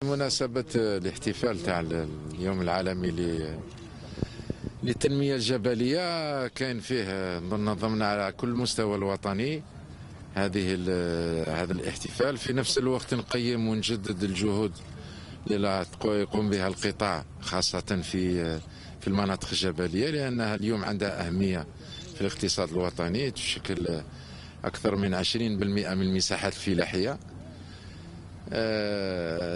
بمناسبة الاحتفال تاع اليوم العالمي للتنمية الجبلية، كاين فيه نظمنا على كل مستوى الوطني هذا الاحتفال. في نفس الوقت نقيم ونجدد الجهود اللي يقوم بها القطاع خاصة في المناطق الجبلية، لأنها اليوم عندها أهمية في الاقتصاد الوطني، تشكل أكثر من 20% من المساحات الفلاحية،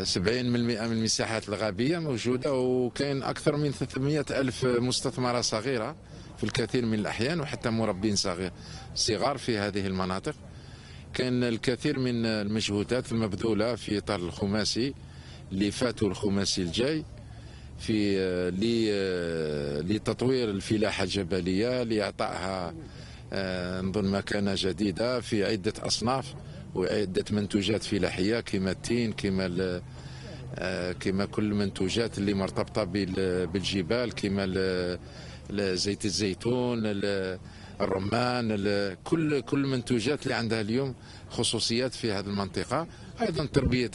70% من المساحات الغابية موجودة، وكاين أكثر من 300 ألف مستثمرة صغيرة في الكثير من الأحيان، وحتى مربين صغار في هذه المناطق. كاين الكثير من المجهودات المبذولة في إطار الخماسي اللي فات والخماسي الجاي في لتطوير الفلاحة الجبلية، لإعطائها نظن مكانة جديدة في عدة أصناف وعدة منتوجات فلاحية، كما التين، كما كل المنتوجات اللي مرتبطة بالجبال، كما زيت الزيتون، الرمان، كل المنتوجات اللي عندها اليوم خصوصيات في هذه المنطقة. أيضا تربية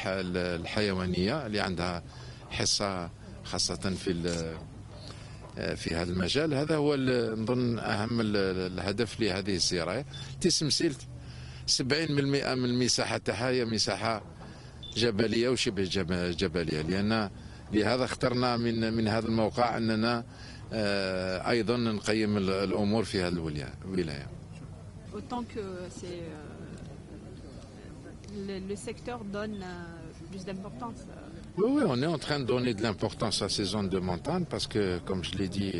الحيوانية اللي عندها حصة خاصة في هذا المجال. هذا هو نظن أهم الهدف لهذه الزيارة. تسمسيلت 70% من المساحة تاعها هي مساحة جبلية وشبه جبلية، لهذا اخترنا من هذا الموقع أننا أيضا نقيم الأمور في هذه الولاية. Autant que le secteur donne plus d'importance. Oui, on est en train de donner de l'importance à ces zones de montagne parce que, comme je l'ai dit,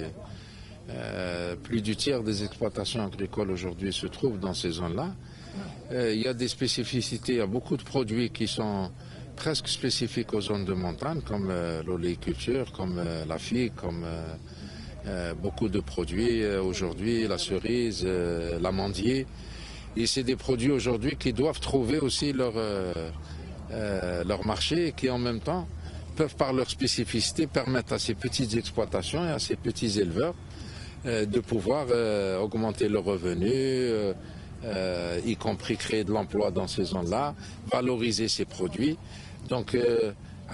plus du tiers des exploitations agricoles aujourd'hui se trouvent dans ces zones-là. Il y a des spécificités, il y a beaucoup de produits qui sont presque spécifiques aux zones de montagne, comme l'oléiculture, comme la figue, comme beaucoup de produits aujourd'hui, la cerise, l'amandier. Et c'est des produits aujourd'hui qui doivent trouver aussi leur marché et qui en même temps peuvent par leur spécificité permettre à ces petites exploitations et à ces petits éleveurs de pouvoir augmenter leurs revenus, y compris créer de l'emploi dans ces zones-là, valoriser ces produits. Donc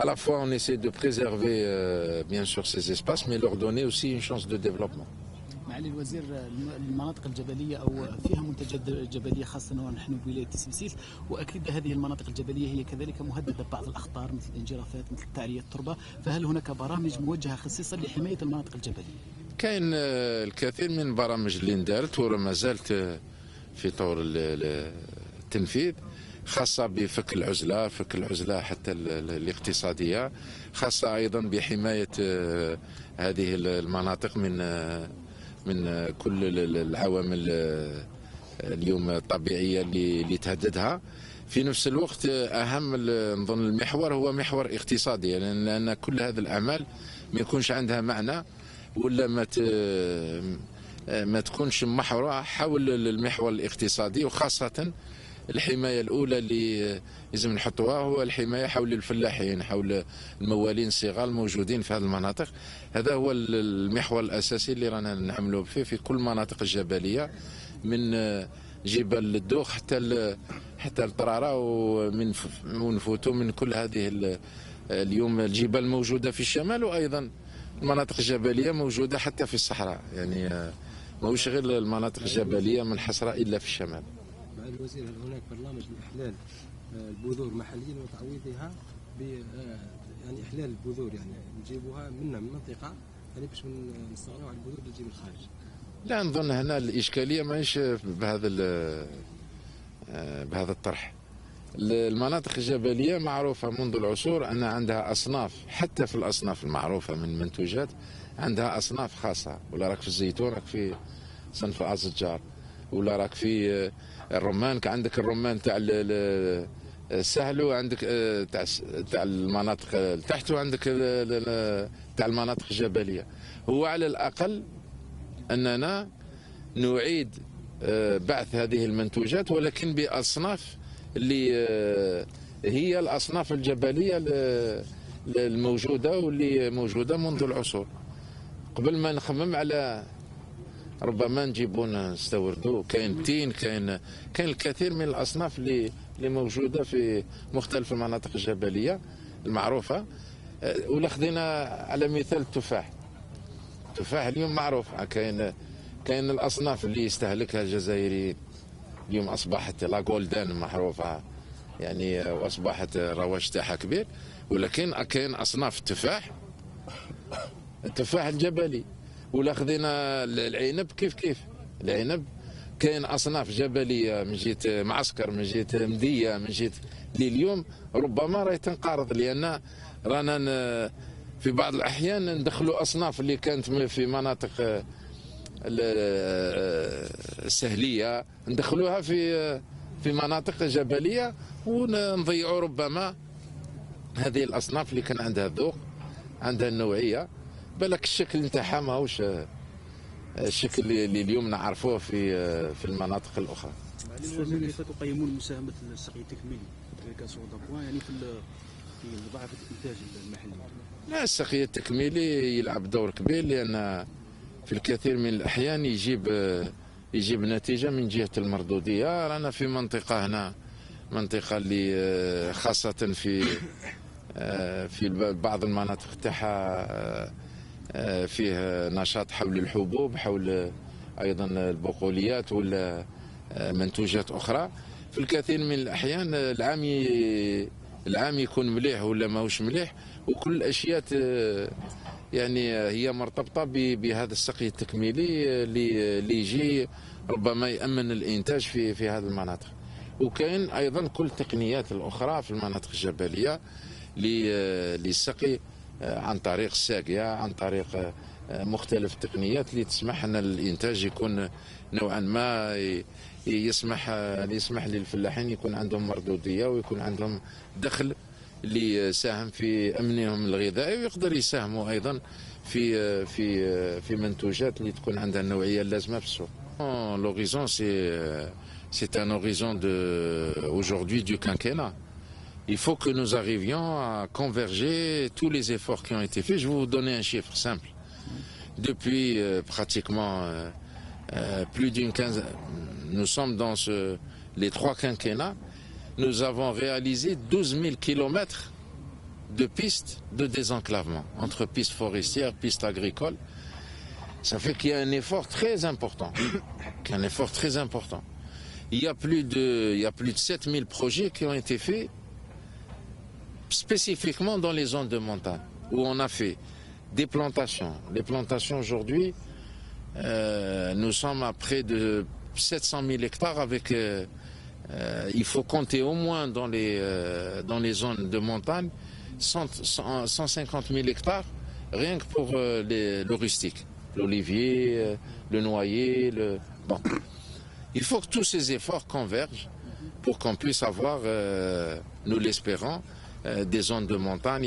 à la fois on essaie de préserver bien sûr ces espaces, mais leur donner aussi une chance de développement. معالي الوزير، المناطق الجبلية أو فيها منتجات جبلية خاصة ونحن بولاية تسمسيس، وأكيد هذه المناطق الجبلية هي كذلك مهددة ببعض الأخطار مثل الانجرافات، مثل تعرية التربة، فهل هناك برامج موجهة خصيصا لحماية المناطق الجبلية؟ كاين الكثير من البرامج اللي اندارت وما زالت في طور التنفيذ، خاصة بفك العزلة حتى الاقتصادية، خاصة أيضا بحماية هذه المناطق من كل العوامل اليوم الطبيعية اللي تهددها. في نفس الوقت أهم نظن المحور هو محور اقتصادي، لأن كل هذه الأعمال ما يكونش عندها معنى ولا ما تكونش محورها حول المحور الاقتصادي، وخاصة الحماية الأولى اللي لازم نحطوها هو الحماية حول الفلاحين، حول الموالين الصغار الموجودين في هذه المناطق. هذا هو المحور الأساسي اللي رانا نعملوا فيه في كل المناطق الجبلية، من جبل الدوخ حتى الطرارة ونفوتو من كل هذه اليوم الجبال الموجودة في الشمال، وأيضا المناطق الجبلية موجودة حتى في الصحراء، يعني ماهوش غير المناطق الجبلية منحصرة إلا في الشمال. مع الوزير، هل هناك برنامج لإحلال البذور محليا وتعويضها يعني إحلال البذور، يعني نجيبوها من منطقة يعني باش نستغنوا عن البذور اللي تجي من الخارج؟ لا، نظن هنا الإشكالية ماهيش بهذا الطرح. المناطق الجبلية معروفة منذ العصور أن عندها أصناف، حتى في الأصناف المعروفة من المنتوجات عندها أصناف خاصة، ولا راك في الزيتون راك في صنف أزجار، ولا راك في الرمان عندك الرمان تاع السهل، وعندك تاع المناطق تحت، وعندك تاع المناطق الجبلية. هو على الأقل أننا نعيد بعث هذه المنتوجات، ولكن بأصناف اللي هي الأصناف الجبلية الموجودة واللي موجودة منذ العصور، قبل ما نخمم على ربما نجيبو نستوردو. كاين تين، كاين الكثير من الأصناف اللي موجودة في مختلف المناطق الجبلية. المعروفة. ولا خذينا على مثال التفاح. التفاح اليوم معروف، كاين الأصناف اللي يستهلكها الجزائريين. اليوم أصبحت لا جولدان معروفة يعني، وأصبحت الرواج تاعها كبير. ولكن كاين أصناف التفاح الجبلي. ولا خذينا العنب كيف العنب كاين اصناف جبليه من جهه معسكر، من جهه مديه، من جهه اللي اليوم ربما راهي تنقرض، لان رانا في بعض الاحيان ندخلوا اصناف اللي كانت في مناطق السهليه ندخلوها في مناطق جبليه، ونضيعوا ربما هذه الاصناف اللي كان عندها الذوق، عندها النوعيه. بالك الشكل نتاعها ماهوش الشكل اللي اليوم نعرفوه في المناطق الاخرى. كيف تقيمون مساهمه السقي التكميلي كاسور دابوان يعني في ضعف الانتاج المحلي؟ لا، السقي التكميلي يلعب دور كبير، لان في الكثير من الاحيان يجيب نتيجه من جهه المردوديه. رانا في منطقه هنا، منطقه اللي خاصه في بعض المناطق تاعها فيه نشاط حول الحبوب، حول ايضا البقوليات ولا منتوجات اخرى. في الكثير من الاحيان العام يكون مليح ولا ماهوش مليح، وكل الاشياء يعني هي مرتبطه بهذا السقي التكميلي اللي يجي ربما يامن الانتاج في هذه المناطق. وكاين ايضا كل التقنيات الاخرى في المناطق الجبليه للسقي عن طريق الساقيه، عن طريق مختلف التقنيات اللي تسمح ان الانتاج يكون نوعا ما يسمح للفلاحين يكون عندهم مردوديه، ويكون عندهم دخل اللي يساهم في امنهم الغذائي، ويقدر يساهموا ايضا في منتوجات اللي تكون عندها النوعيه اللازمه في السوق. L'horizon c'est un horizon aujourd'hui du quinquennat. Il faut que nous arrivions à converger tous les efforts qui ont été faits. Je vais vous donner un chiffre simple. Depuis pratiquement plus d'une quinzaine, nous sommes dans les 3 quinquennats, nous avons réalisé 12 000 kilomètres de pistes de désenclavement, entre pistes forestières, pistes agricoles. Ça fait qu'il y a un effort très important. Il y a plus de 7 000 projets qui ont été faits spécifiquement dans les zones de montagne, où on a fait des plantations. Les plantations aujourd'hui, nous sommes à près de 700 000 hectares avec... il faut compter au moins dans les zones de montagne 150 000 hectares, rien que pour le rustique, l'olivier, le noyer, bon. Il faut que tous ces efforts convergent pour qu'on puisse avoir, nous l'espérons, des zones de montagne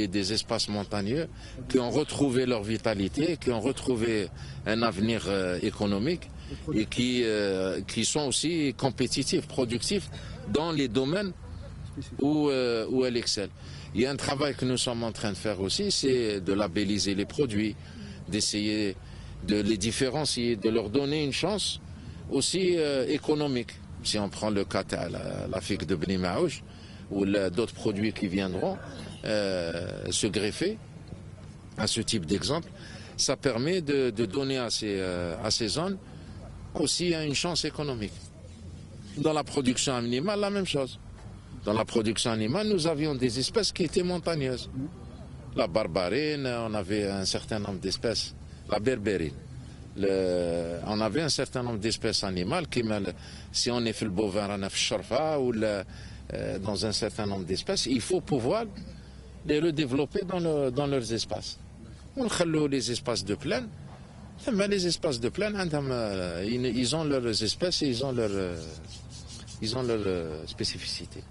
et des espaces montagneux qui ont retrouvé leur vitalité, qui ont retrouvé un avenir économique et qui sont aussi compétitifs, productifs dans les domaines où elle excelle. Il y a un travail que nous sommes en train de faire aussi, c'est de labelliser les produits, d'essayer de les différencier, de leur donner une chance aussi économique. Si on prend le cas de la figue de Beni Maouche, ou d'autres produits qui viendront se greffer à ce type d'exemple, ça permet de donner à ces zones aussi une chance économique. Dans la production animale, la même chose. Dans la production animale, nous avions des espèces qui étaient montagneuses. La barbarine, on avait un certain nombre d'espèces, la berbérine. On avait un certain nombre d'espèces animales qui, si on est fait le bovin, on a fait le charfa ou dans un certain nombre d'espèces, il faut pouvoir les redévelopper dans leurs espaces. On laisse les espaces de plaine, mais les espaces de plaine, ils ont leurs espèces et ils ont leurs spécificités.